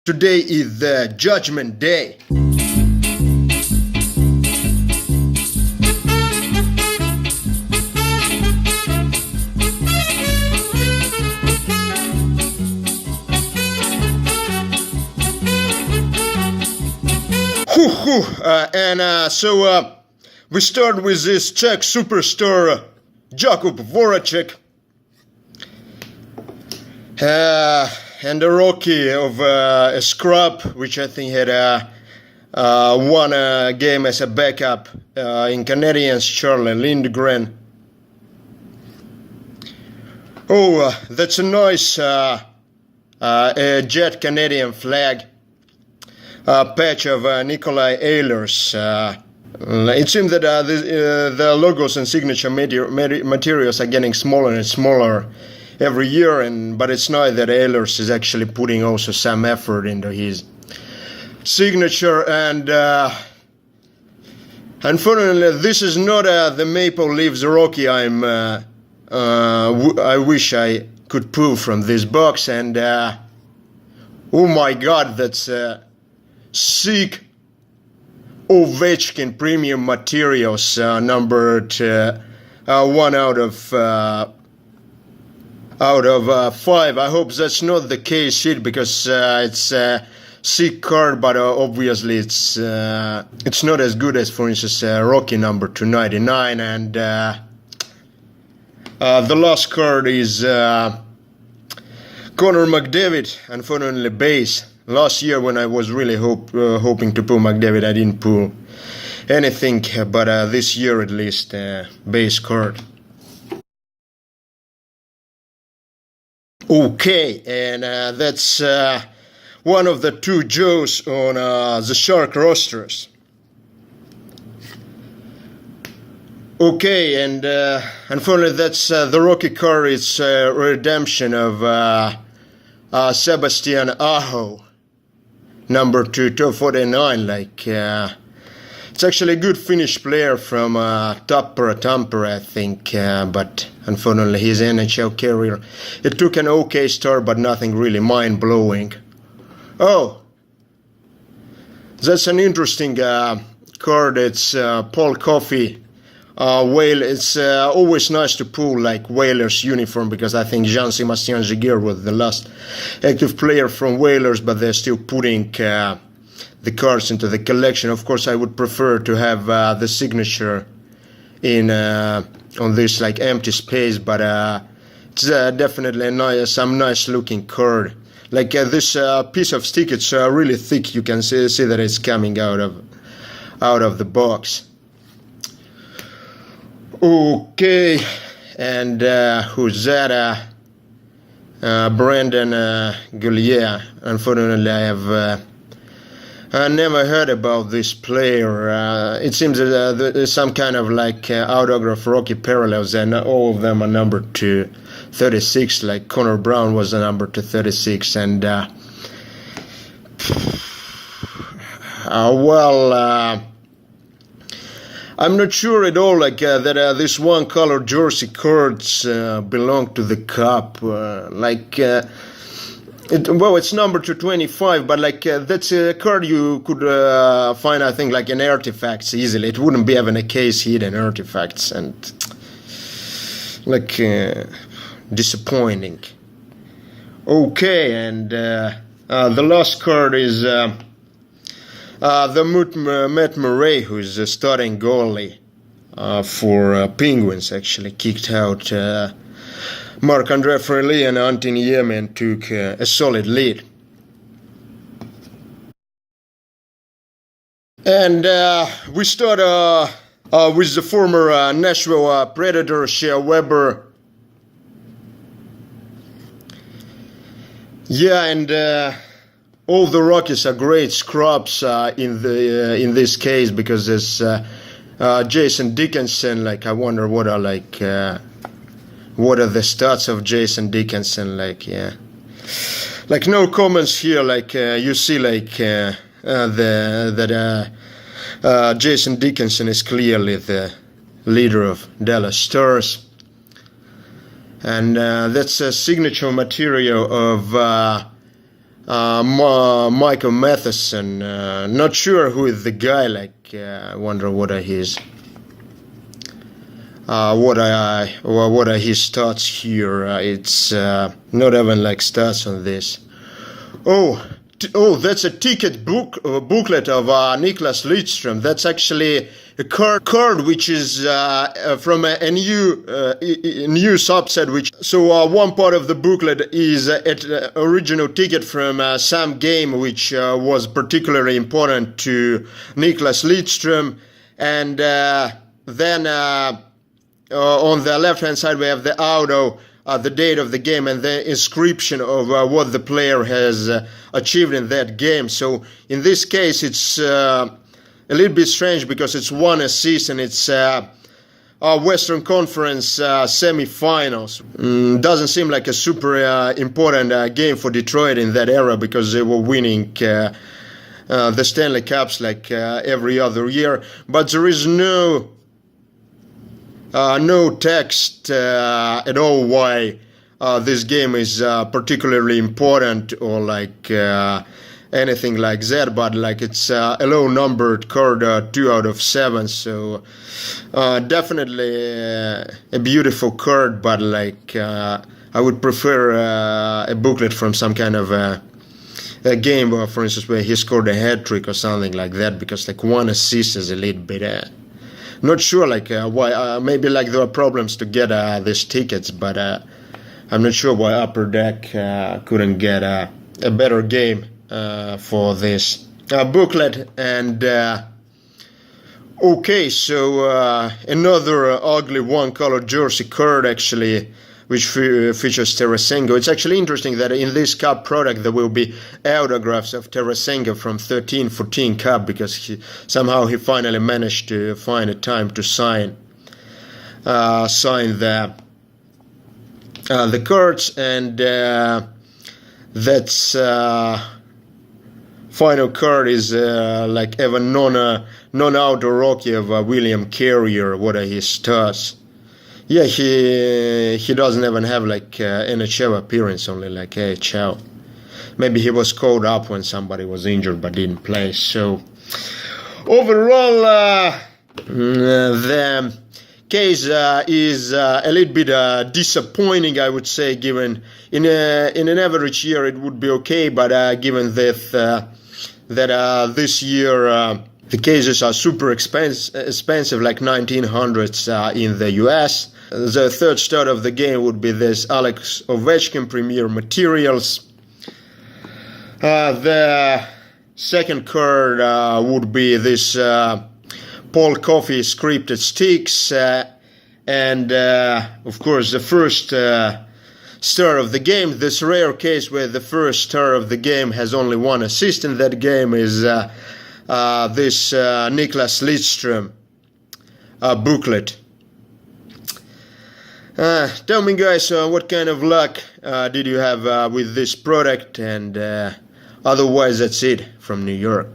Today is the Judgment Day. So we start with this Czech superstar Jakub Voracek. And a rookie of a scrub, which I think had won a game as a backup in Canadiens, Charlie Lindgren. Oh, that's a nice jet Canadian flag. Patch of Nikolai Ehlers. It seems that the logos and signature materials are getting smaller and smaller every year, but it's nice that Ehlers is actually putting also some effort into his signature. And unfortunately, this is not the Maple Leafs rookie I wish I could pull from this box. And oh my God, that's sick Ovechkin premium materials, numbered 1 out of 5. I hope that's not the case here, because it's a sick card, but obviously it's not as good as, for instance, Rocky number 299. And the last card is Connor McDavid, unfortunately base. Last year when I was really hoping to pull McDavid, I didn't pull anything, but this year at least, base card. Okay, and that's one of the two Joes on the Shark rosters. Okay, and unfortunately that's the rookie card. It's a redemption of Sebastian Aho, number 249. It's actually a good Finnish player from Tampere, I think, but unfortunately his NHL career, it took an okay start, but nothing really mind-blowing. Oh, that's an interesting card. It's Paul Coffey. It's always nice to pull Whalers uniform, because I think Jean-Sébastien Giguère was the last active player from Whalers, but they're still putting the cards into the collection. Of course, I would prefer to have the signature in on this empty space, but it's definitely some nice looking card. This piece of stick, it's really thick. You can see that it's coming out of the box. Okay, and who's that? Brandon Goulier. Unfortunately, I have never heard about this player. It seems that there's some kind of autograph rookie parallels, and all of them are numbered to 36. Like Connor Brown was a number to 36, and I'm not sure at all that this one color jersey cards belong to the Cup. It's number 225, but that's a card you could find, I think, in artifacts easily. It wouldn't be having a case hidden artifacts, and disappointing. Okay, and the last card is the Matt Murray, who's a starting goalie for Penguins, actually kicked out Marc-Andre Fleury, and Antti Niemi took a solid lead. And we start with the former Nashville Predator, Shea Weber. Yeah, and all the Rockies are great scrubs in this case, because there's Jason Dickinson. I wonder what are the stats of Jason Dickinson. No comments here. You see that Jason Dickinson is clearly the leader of Dallas Stars. And that's a signature material of Michael Matheson. Not sure who is the guy. Like, I wonder what are his what are his stats here. It's not even like stats on this. Oh, that's a ticket booklet of Nicklas Lidstrom. That's actually a card which is from a new subset. Which one part of the booklet is an original ticket from some game which was particularly important to Nicklas Lidstrom, and then on the left hand side we have the auto. The date of the game and the inscription of what the player has achieved in that game. So in this case, it's a little bit strange because it's one assist and it's Western Conference semi-finals. Doesn't seem like a super important game for Detroit in that era because they were winning the Stanley Cups like every other year. But there is no text at all why this game is particularly important or like anything like that, but like it's a low numbered card, 2 out of 7, so definitely a beautiful card, but like I would prefer a booklet from some kind of a game, for instance, where he scored a hat trick or something like that, because like one assist is a little bit not sure like why. Maybe like there are problems to get these tickets, but I'm not sure why Upper Deck couldn't get a better game for this booklet. And okay, so another ugly one-color jersey card actually, which features Tarasenko. It's actually interesting that in this Cup product there will be autographs of Tarasenko from 13-14 Cup, because somehow he finally managed to find a time to sign the cards, and that's final card is like even non-auto rookie of William Carrier. What are his stats? Yeah, he doesn't even have like NHL appearance, only like AHL. Maybe he was called up when somebody was injured but didn't play. So overall, the case is a little bit disappointing, I would say. Given in an average year it would be okay, but given that this year the cases are super expensive, like 1900s in the US. The third start of the game would be this Alex Ovechkin Premier Materials. The second card would be this Paul Coffey scripted sticks. And of course the first star of the game, this rare case where the first star of the game has only one assist in that game, is this Nicklas Lidstrom booklet. Tell me guys, what kind of luck did you have with this product, and otherwise that's it from New York.